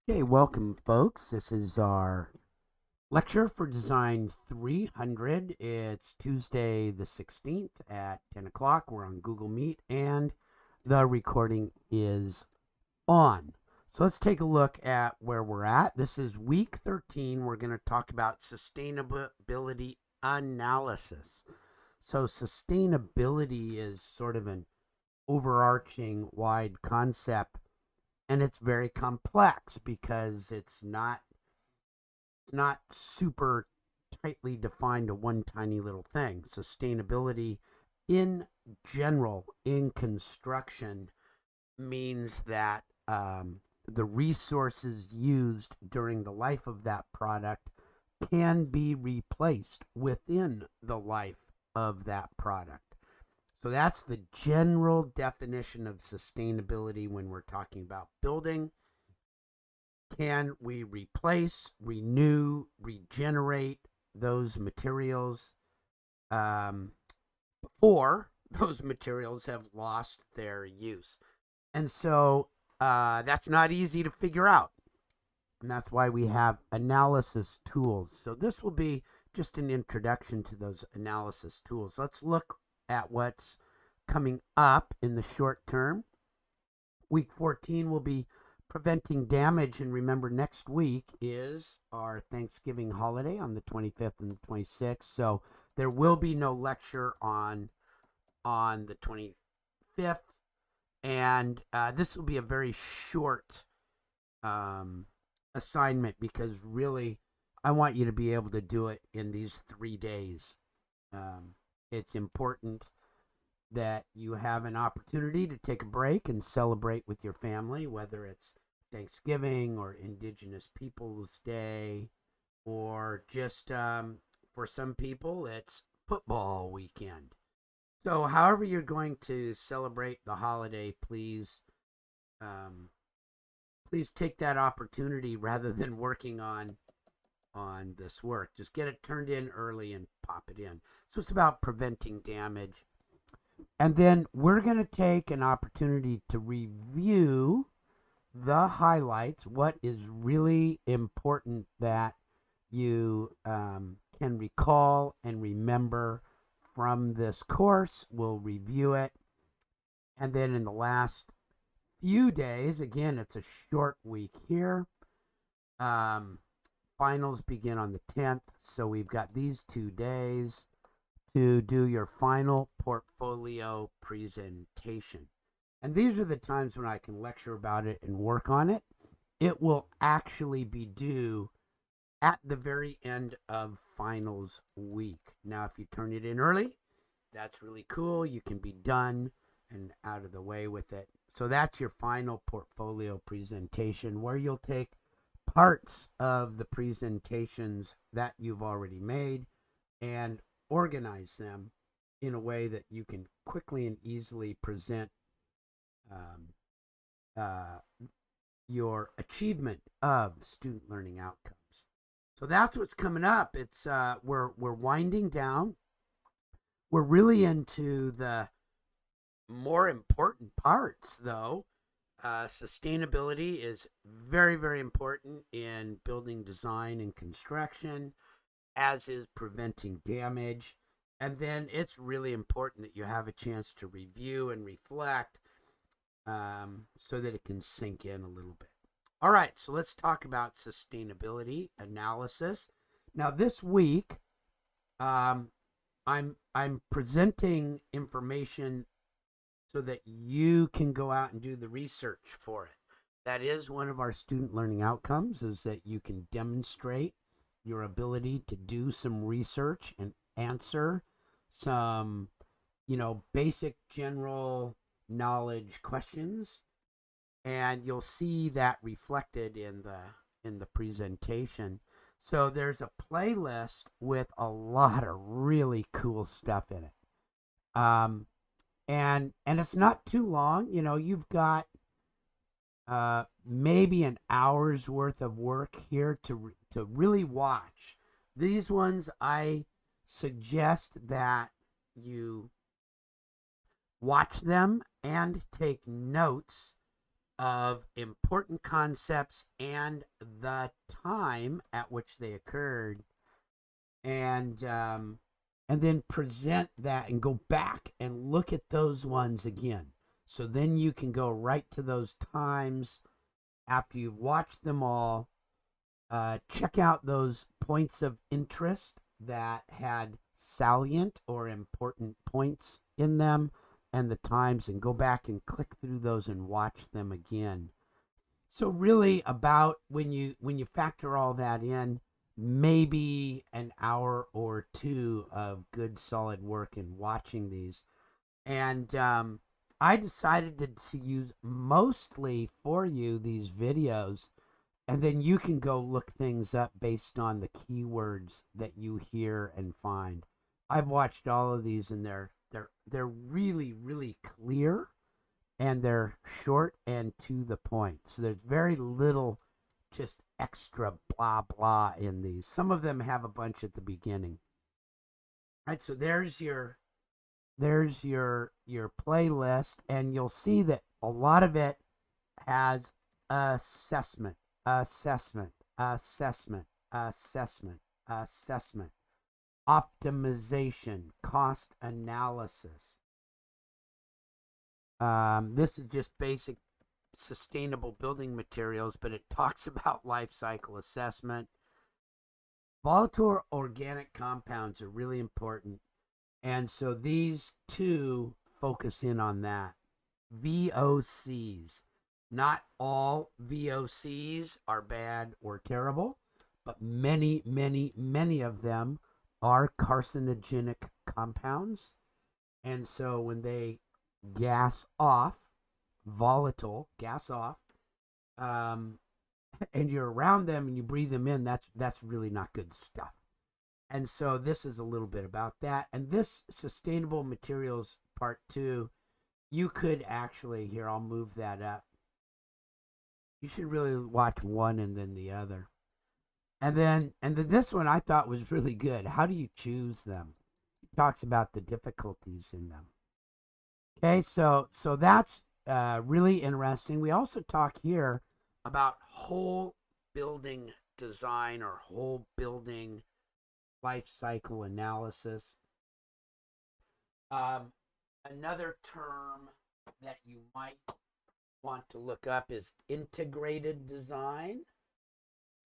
Okay, welcome, folks. This is our lecture for Design 300. It's Tuesday the 16th at 10 o'clock. We're on Google Meet, and the recording is on. So let's take a look at where we're at. This is week 13. We're going to talk about sustainability analysis. So, sustainability is sort of an overarching wide concept, and it's very complex because it's not super tightly defined to one tiny little thing. Sustainability in general in construction means that the resources used during the life of that product can be replaced within the life of that product. So that's the general definition of sustainability when we're talking about building. Can we replace, renew, regenerate those materials before those materials have lost their use? And so that's not easy to figure out. And that's why we have analysis tools. So this will be just an introduction to those analysis tools. Let's look at what's coming up in the short term. Week 14 will be preventing damage. And remember, next week is our Thanksgiving holiday on the 25th and the 26th. So there will be no lecture on the 25th. And this will be a very short assignment because really I want you to be able to do it in these 3 days. It's important that you have an opportunity to take a break and celebrate with your family, whether it's Thanksgiving or Indigenous Peoples Day, or just for some people, it's football weekend. So, however you're going to celebrate the holiday, um, please take that opportunity rather than working on this work. Just get it turned in early and pop it in. So it's about preventing damage. And then we're going to take an opportunity to review the highlights, what is really important that you can recall and remember from this course. We'll review it. And then in the last few days, again, it's a short week here. Finals begin on the 10th. So we've got these 2 days to do your final portfolio presentation. And these are the times when I can lecture about it and work on it. It will actually be due at the very end of finals week. Now, if you turn it in early, that's really cool. You can be done and out of the way with it. So that's your final portfolio presentation, where you'll take parts of the presentations that you've already made and organize them in a way that you can quickly and easily present um, uh, your achievement of student learning outcomes. So that's what's coming up. It's we're winding down. We're really into the more important parts, though. Sustainability is very, very important in building design and construction, as is preventing damage. And then it's really important that you have a chance to review and reflect so that it can sink in a little bit. All right, so let's talk about sustainability analysis. Now, this week, I'm presenting information so that you can go out and do the research for it. That is one of our student learning outcomes, is that you can demonstrate your ability to do some research and answer some, basic general knowledge questions, and you'll see that reflected in the presentation. So there's a playlist with a lot of really cool stuff in it. And it's not too long. You've got maybe an hour's worth of work here to really watch. These ones, I suggest that you watch them and take notes of important concepts and the time at which they occurred, and then present that and go back and look at those ones again. So then you can go right to those times after you've watched them all. Check out those points of interest that had salient or important points in them and the times, and go back and click through those and watch them again. So really, about when you factor all that in, maybe an hour or two of good solid work in watching these. And I decided to use mostly for you these videos, and then you can go look things up based on the keywords that you hear and find. I've watched all of these, and they're really, really clear, and they're short and to the point. So there's very little just extra blah blah in these. Some of them have a bunch at the beginning. Right, so there's your playlist, and you'll see that a lot of it has assessment, assessment, assessment, assessment, assessment, optimization, cost analysis. This is just basic sustainable building materials, but it talks about life cycle assessment. Volatile organic compounds are really important, and so these two focus in on that. VOCs. Not all VOCs are bad or terrible, but many, many, many of them are carcinogenic compounds. And so when they gas off, volatile, gas off, and you're around them and you breathe them in, that's really not good stuff. And so this is a little bit about that. And this sustainable materials part 2, you could actually, here, I'll move that up. You should really watch one and then the other. And then this one I thought was really good. How do you choose them? He talks about the difficulties in them. Okay, so that's really interesting. We also talk here about whole building design or whole building life cycle analysis. Another term that you might want to look up is integrated design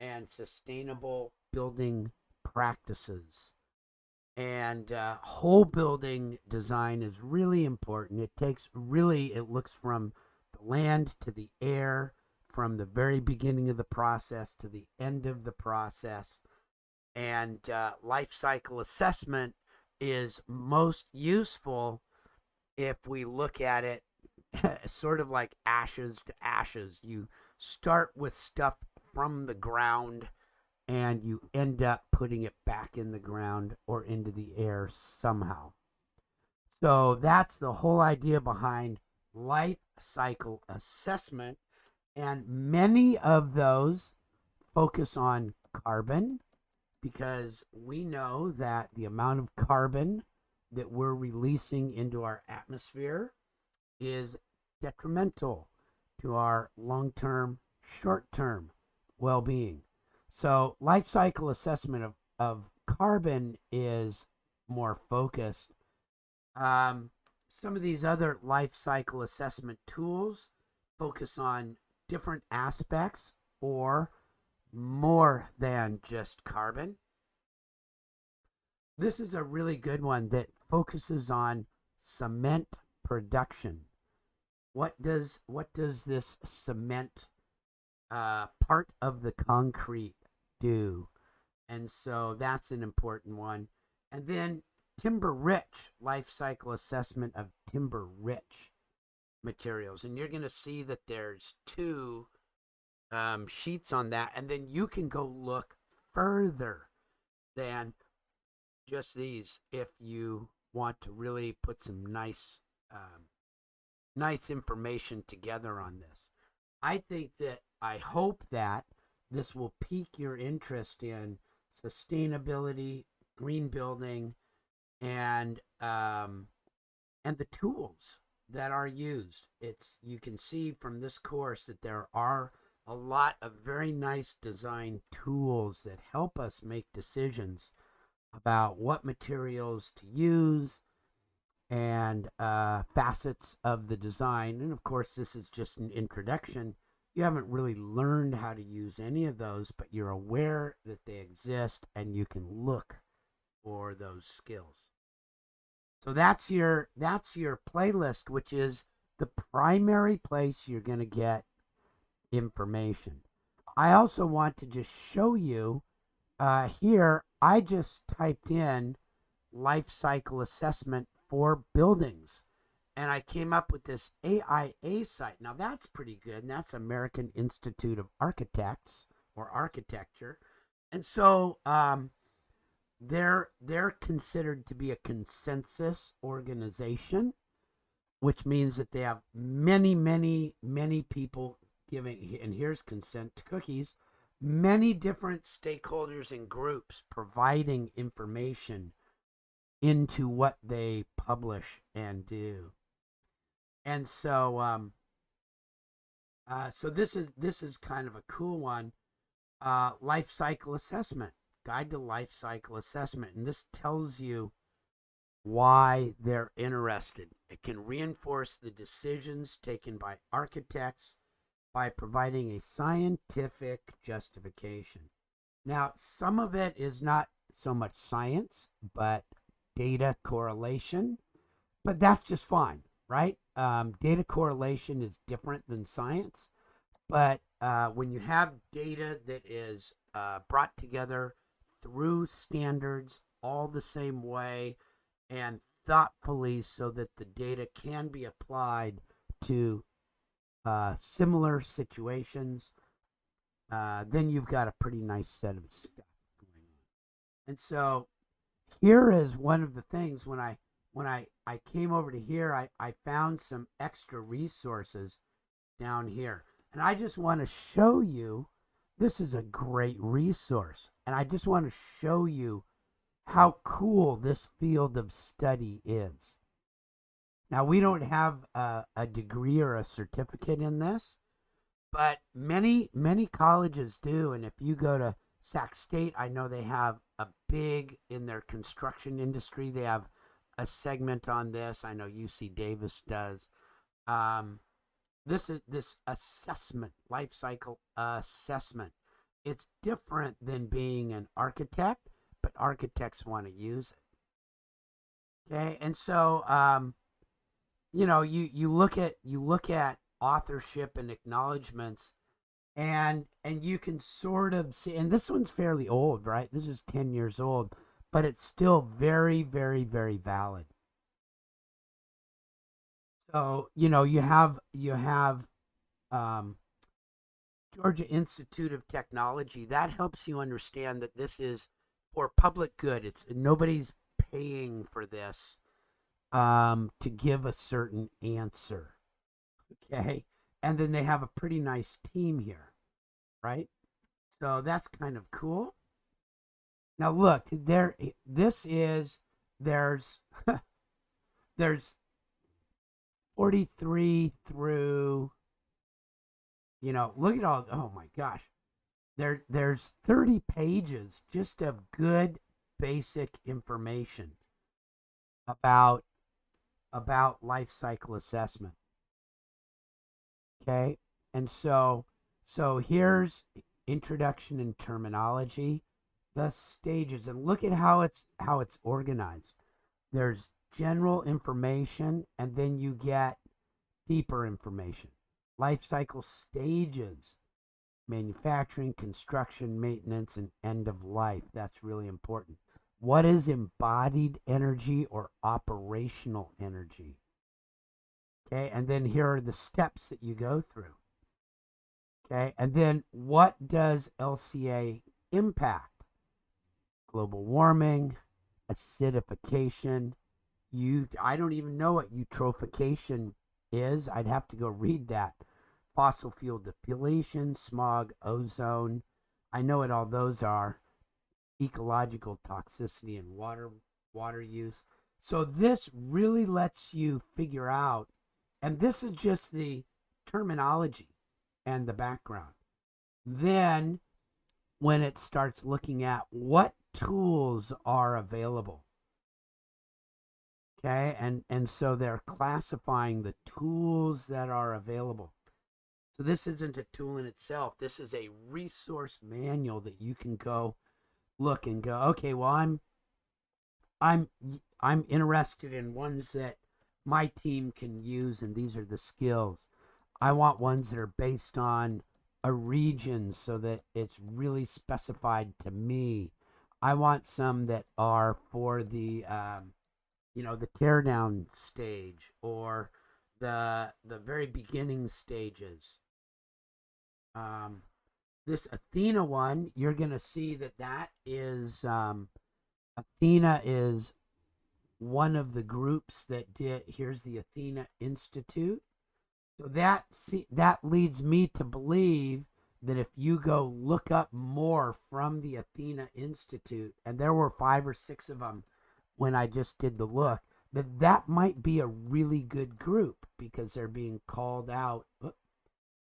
and sustainable building practices. And whole building design is really important. It looks from the land to the air, from the very beginning of the process to the end of the process. And life cycle assessment is most useful if we look at it sort of like ashes to ashes. You start with stuff from the ground, and you end up putting it back in the ground or into the air somehow. So that's the whole idea behind life cycle assessment. And many of those focus on carbon, because we know that the amount of carbon that we're releasing into our atmosphere is detrimental to our long-term, short-term well-being. So life cycle assessment of carbon is more focused. Some of these other life cycle assessment tools focus on different aspects or more than just carbon. This is a really good one that focuses on cement production. What does this cement part of the concrete do? And so that's an important one. And then timber rich, life cycle assessment of timber rich materials. And you're going to see that there's 2 sheets on that. And then you can go look further than just these if you want to really put some nice information together on this. I hope that this will pique your interest in sustainability, green building, and the tools that are used. You can see from this course that there are a lot of very nice design tools that help us make decisions about what materials to use and facets of the design. And of course, this is just an introduction. You haven't really learned how to use any of those, but you're aware that they exist and you can look for those skills. So that's your playlist, which is the primary place you're going to get information. I also want to just show you here, I just typed in life cycle assessment for buildings, and I came up with this AIA site. Now that's pretty good, and that's American Institute of Architects or Architecture. And so they're considered to be a consensus organization, which means that they have many people giving, and here's consent to cookies, many different stakeholders and groups providing information into what they publish and do. And so so this is kind of a cool one. Life cycle assessment, guide to life cycle assessment, and this tells you why they're interested. It can reinforce the decisions taken by architects by providing a scientific justification. Now, some of it is not so much science, but data correlation, but that's just fine, right? Data correlation is different than science, but when you have data that is brought together through standards all the same way and thoughtfully so that the data can be applied to similar situations, then you've got a pretty nice set of stuff going on. And so here is one of the things when I came over to here, I found some extra resources down here. And I just want to show you, this is a great resource. And I just want to show you how cool this field of study is. Now, we don't have a degree or a certificate in this, but many colleges do. And if you go to Sac State, I know they have a big, in their construction industry, they have a segment on this. I know UC Davis does. This assessment, life cycle assessment, it's different than being an architect, but architects want to use it. Okay, and so you look at authorship and acknowledgments, and you can sort of see, and this one's fairly old, right? This is 10 years old, but it's still very valid. So you have Georgia Institute of Technology. That helps you understand that this is for public good. It's nobody's paying for this to give a certain answer. Okay, and then they have a pretty nice team here, right? So that's kind of cool. Now look, there's 43 through, look at all, oh my gosh. There's 30 pages just of good basic information about life cycle assessment. Okay? And so here's introduction and terminology, the stages, and look at how it's organized. There's general information, and then you get deeper information. Life cycle stages: manufacturing, construction, maintenance, and end of life. That's really important. What is embodied energy or operational energy? Okay, and then here are the steps that you go through. Okay, and then what does LCA impact? Global warming, acidification. I don't even know what eutrophication is. I'd have to go read that. Fossil fuel depletion, smog, ozone. I know what all those are. Ecological toxicity and water use. So this really lets you figure out And this is just the terminology and the background. Then, when it starts looking at what tools are available, okay, and so they're classifying the tools that are available. So this isn't a tool in itself. This is a resource manual that you can go look and go, okay, well, I'm I'm interested in ones that my team can use, and these are the skills. I want ones that are based on a region so that it's really specified to me. I want some that are for the the teardown stage, or the very beginning stages. This Athena one, you're going to see that is Athena is one of the groups that did. Here's the Athena Institute. So that leads me to believe that if you go look up more from the Athena Institute, and there were 5 or 6 of them when I just did the look, that might be a really good group because they're being called out. Oh,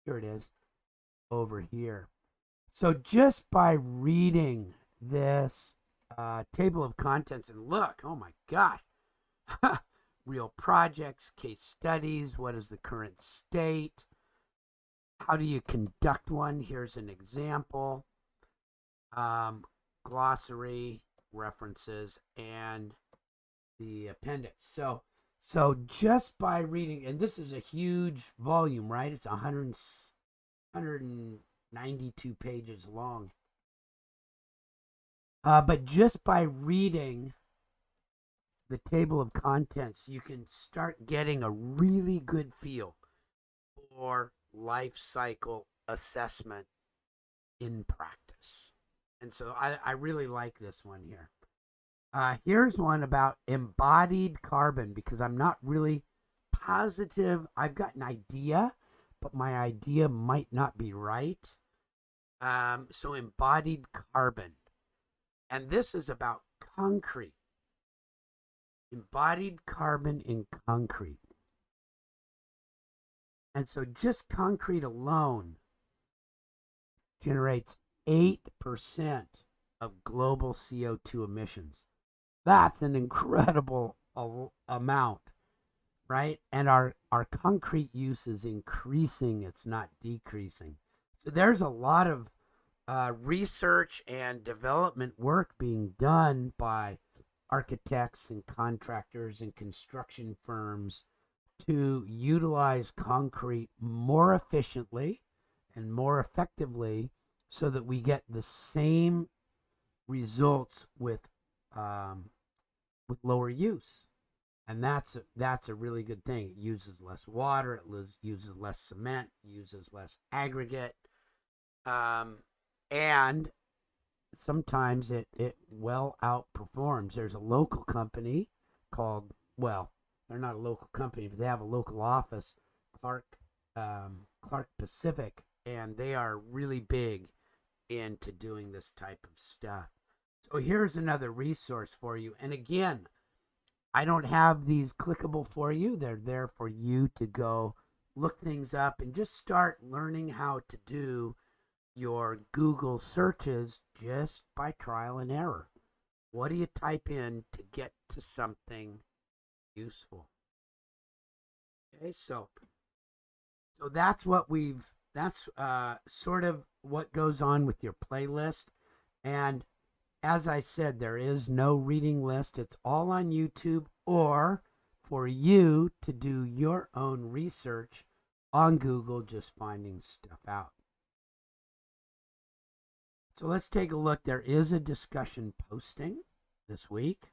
here it is, over here. So just by reading this table of contents, and look, oh my gosh, real projects, case studies, what is the current state, how do you conduct one? Here's an example, glossary, references, and the appendix. So just by reading, and this is a huge volume, right? It's 192 pages long. But just by reading the table of contents, you can start getting a really good feel for life cycle assessment in practice. And so I really like this one here. Here's one about embodied carbon, because I'm not really positive. I've got an idea, but my idea might not be right. So embodied carbon. And this is about concrete. Embodied carbon in concrete. And so just concrete alone generates 8% of global CO2 emissions. That's an incredible amount, right? And our concrete use is increasing, it's not decreasing. So there's a lot of research and development work being done by architects and contractors and construction firms to utilize concrete more efficiently and more effectively so that we get the same results with lower use. And that's a really good thing. It uses less water, it uses less cement, uses less aggregate, and sometimes it well outperforms. There's a local company called, well, they're not a local company, but they have a local office, Clark Pacific, and they are really big into doing this type of stuff. So here's another resource for you. And again, I don't have these clickable for you. They're there for you to go look things up and just start learning how to do your Google searches just by trial and error. What do you type in to get to something useful? Okay, so that's sort of what goes on with your playlist. And as I said, there is no reading list. It's all on YouTube, or for you to do your own research on Google, just finding stuff out. So let's take a look. There is a discussion posting this week.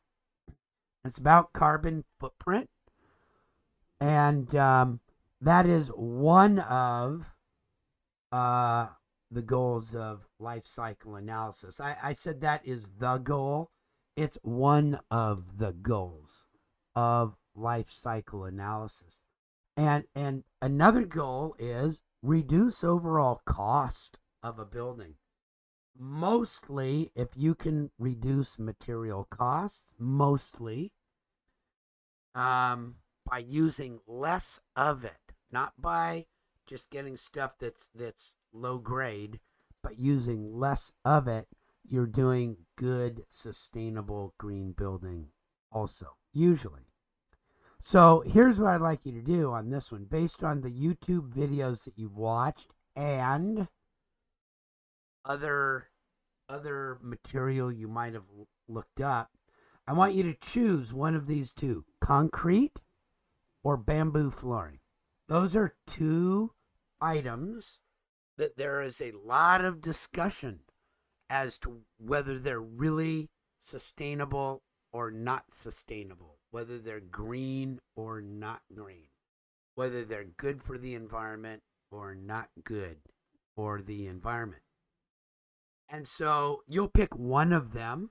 It's about carbon footprint. And that is one of the goals of life cycle analysis. I said that is the goal. It's one of the goals of life cycle analysis. And another goal is reduce overall cost of a building. Mostly, if you can reduce material costs, mostly, by using less of it, not by just getting stuff that's low grade, but using less of it, you're doing good, sustainable green building also, usually. So here's what I'd like you to do on this one. Based on the YouTube videos that you've watched and other material you might have looked up, I want you to choose one of these two, concrete or bamboo flooring. Those are two items that there is a lot of discussion as to whether they're really sustainable or not sustainable, whether they're green or not green, whether they're good for the environment or not good for the environment. And so you'll pick one of them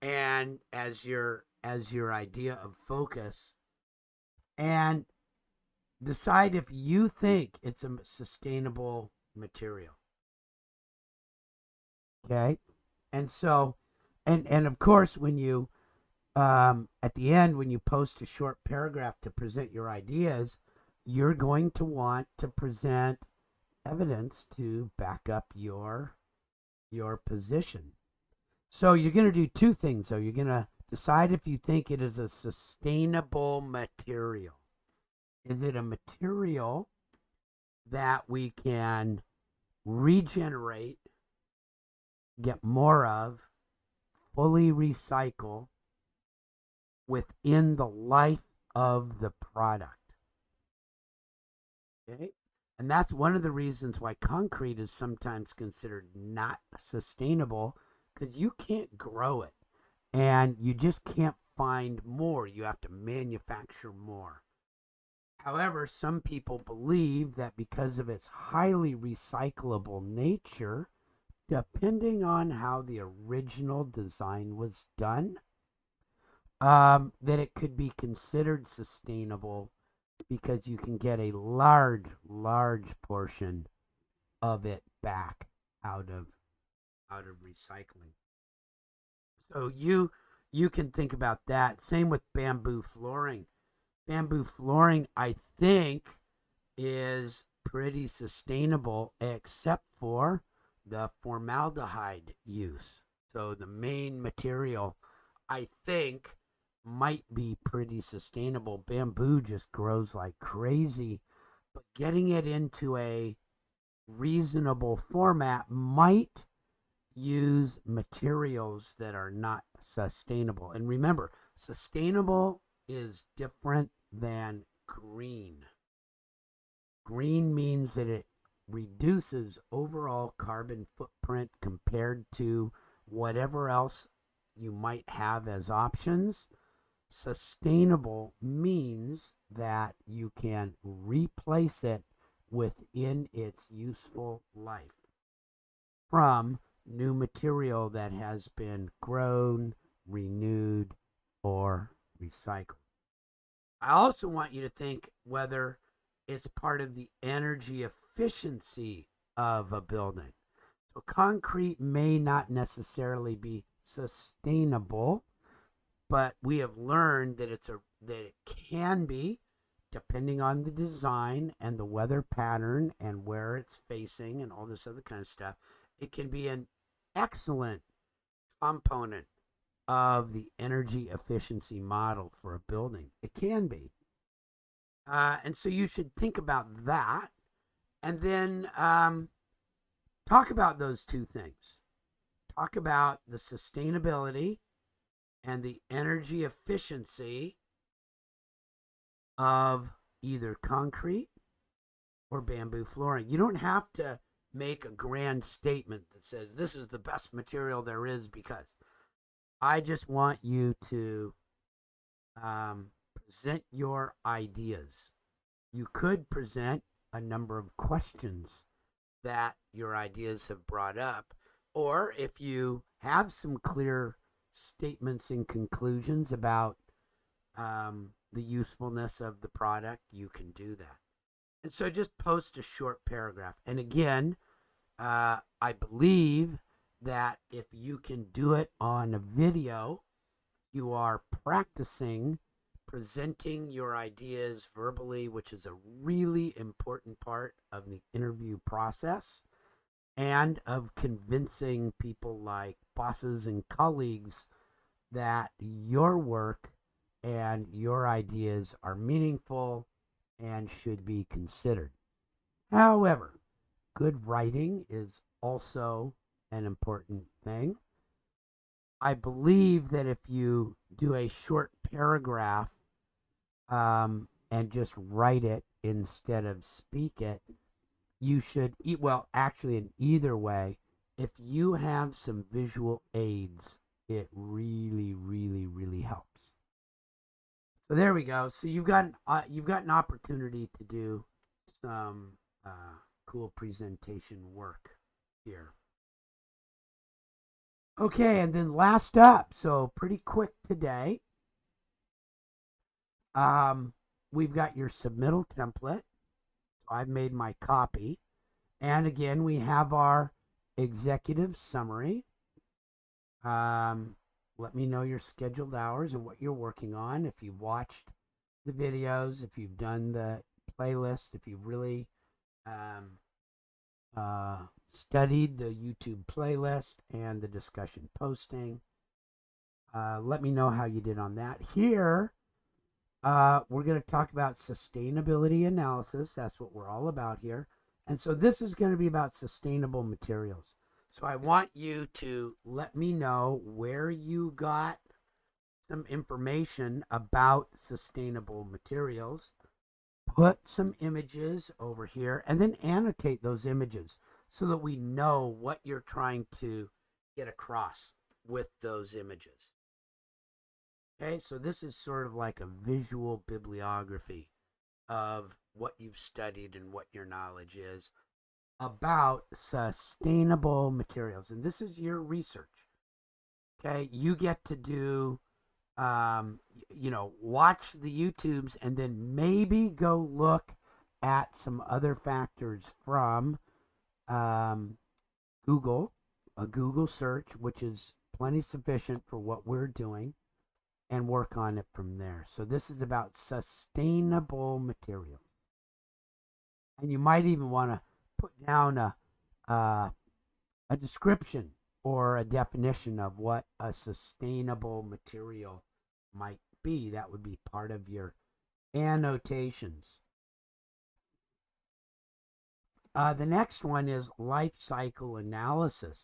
and as your idea of focus, and decide if you think it's a sustainable material. Okay? And so and of course when you at the end when you post a short paragraph to present your ideas, you're going to want to present evidence to back up your position. So you're going to do two things though. You're going to decide if you think it is a sustainable material. Is it a material that we can regenerate, get more of, fully recycle within the life of the product? Okay? And that's one of the reasons why concrete is sometimes considered not sustainable, because you can't grow it and you just can't find more. You have to manufacture more. However, some people believe that because of its highly recyclable nature, depending on how the original design was done, that it could be considered sustainable because you can get a large portion of it back out of recycling. So you can think about that. Same with bamboo flooring. Bamboo flooring, I think, is pretty sustainable except for the formaldehyde use. So the main material, I think, might be pretty sustainable. Bamboo just grows like crazy, but getting it into a reasonable format might use materials that are not sustainable. And remember, sustainable is different than green. Green means that it reduces overall carbon footprint compared to whatever else you might have as options. Sustainable means that you can replace it within its useful life from new material that has been grown, renewed, or recycled. I also want you to think whether it's part of the energy efficiency of a building. So concrete may not necessarily be sustainable, but we have learned that it can be, depending on the design and the weather pattern and where it's facing and all this other kind of stuff. It can be an excellent component of the energy efficiency model for a building. It can be. And so you should think about that and then talk about those two things. Talk about the sustainability and the energy efficiency of either concrete or bamboo flooring. You don't have to make a grand statement that says this is the best material there is, because I just want you to present your ideas. You could present a number of questions that your ideas have brought up, or if you have some clear statements and conclusions about the usefulness of the product, you can do that. And so just post a short paragraph. And again, I believe that if you can do it on a video, you are practicing presenting your ideas verbally, which is a really important part of the interview process, and of convincing people like bosses and colleagues that your work and your ideas are meaningful and should be considered. However, good writing is also an important thing. I believe that if you do a short paragraph and just write it instead of speak it, you should eat well. Actually, in either way, if you have some visual aids, it really, really, really helps. So there we go. So you've got an opportunity to do some cool presentation work here. Okay, and then last up, so pretty quick today. We've got your submittal template. So I've made my copy. And again, we have our executive summary. Let me know your scheduled hours and what you're working on. If you've watched the videos, if you've done the playlist, if you've really studied the YouTube playlist and the discussion posting. Let me know how you did on that. Here, we're going to talk about sustainability analysis. That's what we're all about here. And so this is going to be about sustainable materials. So I want you to let me know where you got some information about sustainable materials. Put some images over here and then annotate those images so that we know what you're trying to get across with those images. Okay, so this is sort of like a visual bibliography of what you've studied and what your knowledge is about sustainable materials. And this is your research. Okay, you get to do, watch the YouTubes and then maybe go look at some other factors from Google, a Google search, which is plenty sufficient for what we're doing, and work on it from there. So this is about sustainable materials. And you might even want to put down a description or a definition of what a sustainable material might be. That would be part of your annotations. The next one is life cycle analysis.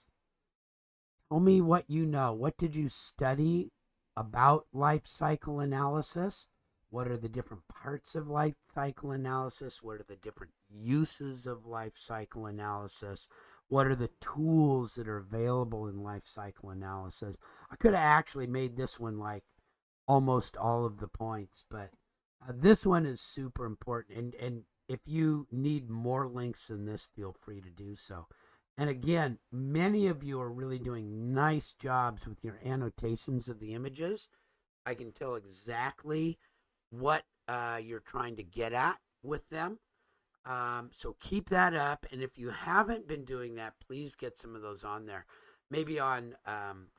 Tell me what you know. What did you study about life cycle analysis? What are the different parts of life cycle analysis? What are the different uses of life cycle analysis? What are the tools that are available in life cycle analysis? I could have actually made this one like almost all of the points, but this one is super important. And if you need more links than this, feel free to do so. And again, many of you are really doing nice jobs with your annotations of the images. I can tell exactly what you're trying to get at with them. So keep that up. And if you haven't been doing that, please get some of those on there. Maybe on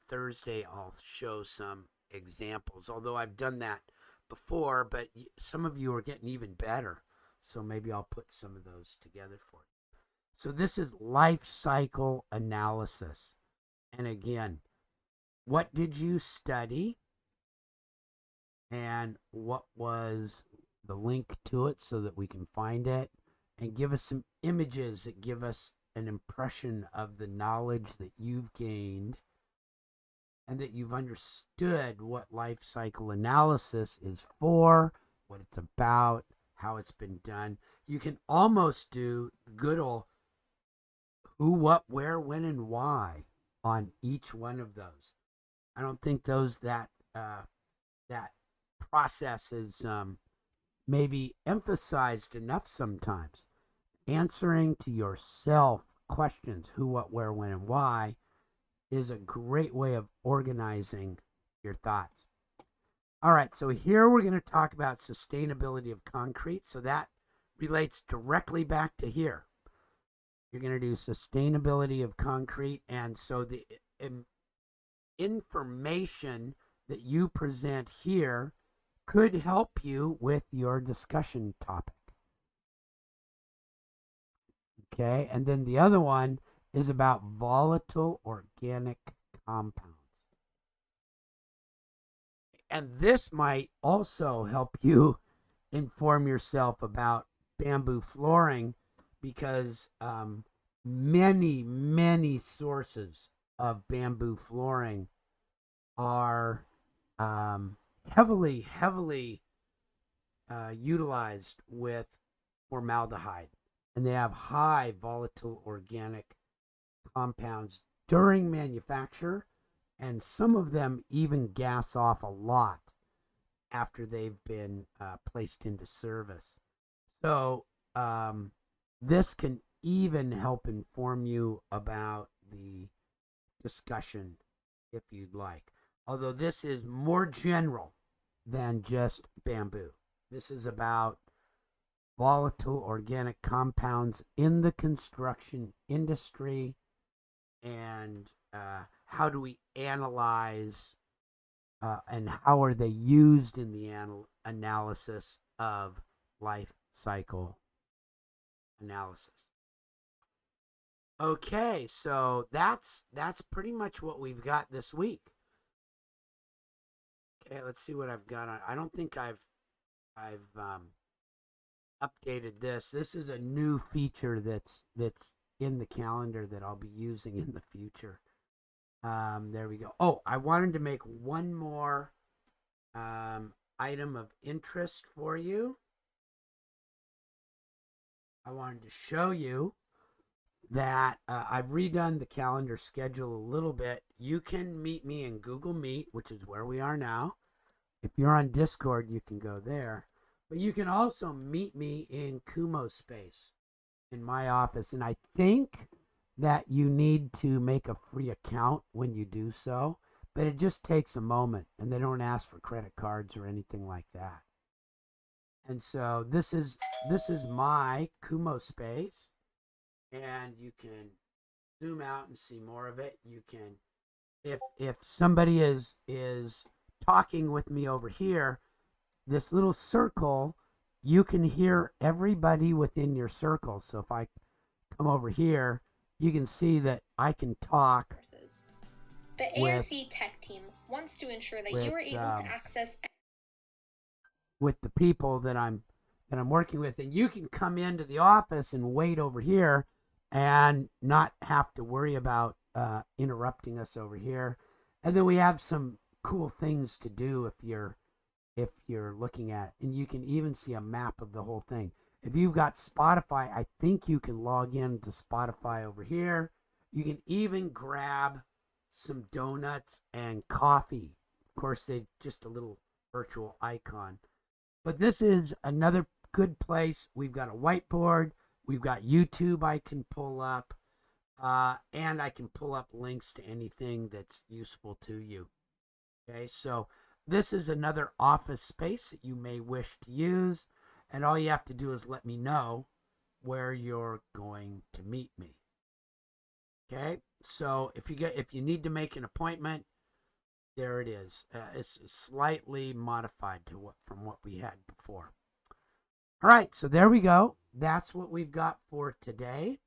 Thursday, I'll show some examples, although I've done that before, but some of you are getting even better. So maybe I'll put some of those together for you. So this is life cycle analysis. And again, what did you study? And what was the link to it so that we can find it? And give us some images that give us an impression of the knowledge that you've gained and that you've understood what life cycle analysis is for, what it's about, how it's been done. You can almost do the good old who, what, where, when, and why on each one of those. I don't think that process is maybe emphasized enough sometimes. Answering to yourself questions, who, what, where, when, and why, is a great way of organizing your thoughts. All right, so here we're going to talk about sustainability of concrete. So that relates directly back to here. You're going to do sustainability of concrete. And so the information that you present here could help you with your discussion topic. Okay, and then the other one is about volatile organic compounds. And this might also help you inform yourself about bamboo flooring because many sources of bamboo flooring are heavily utilized with formaldehyde, and they have high volatile organic compounds during manufacture, and some of them even gas off a lot after they've been placed into service. So this can even help inform you about the discussion if you'd like. Although this is more general than just bamboo. This is about volatile organic compounds in the construction industry and how do we analyze and how are they used in the analysis of life cycle analysis. Okay, so that's pretty much what we've got this week. Okay, let's see what I've got on. I don't think I've updated this. This is a new feature that's in the calendar that I'll be using in the future. There we go. Oh, I wanted to make one more item of interest for you. I wanted to show you that I've redone the calendar schedule a little bit. You can meet me in Google Meet, which is where we are now. If you're on Discord, you can go there. But you can also meet me in Kumo Space in my office. And I think that you need to make a free account when you do so. But it just takes a moment, and they don't ask for credit cards or anything like that. And so this is my Kumo Space. And you can zoom out and see more of it. You can, if somebody is talking with me over here, this little circle, you can hear everybody within your circle. So if I come over here, you can see that I can talk. The ARC tech team wants to ensure that you are able to access with the people that I'm working with, and you can come into the office and wait over here and not have to worry about interrupting us over here. And then we have some cool things to do if you're looking at it. And you can even see a map of the whole thing. If you've got Spotify, I think you can log in to Spotify over here. You can even grab some donuts and coffee. Of course, they just a little virtual icon. But this is another good place. We've got a whiteboard. We've got YouTube I can pull up. And I can pull up links to anything that's useful to you. Okay, so this is another office space that you may wish to use. And all you have to do is let me know where you're going to meet me. Okay, so if you need to make an appointment, there it is. It's slightly modified from what we had before. All right, so there we go. That's what we've got for today.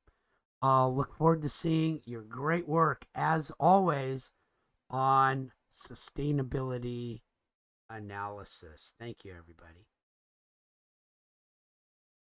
I'll look forward to seeing your great work, as always, on sustainability analysis. Thank you, everybody.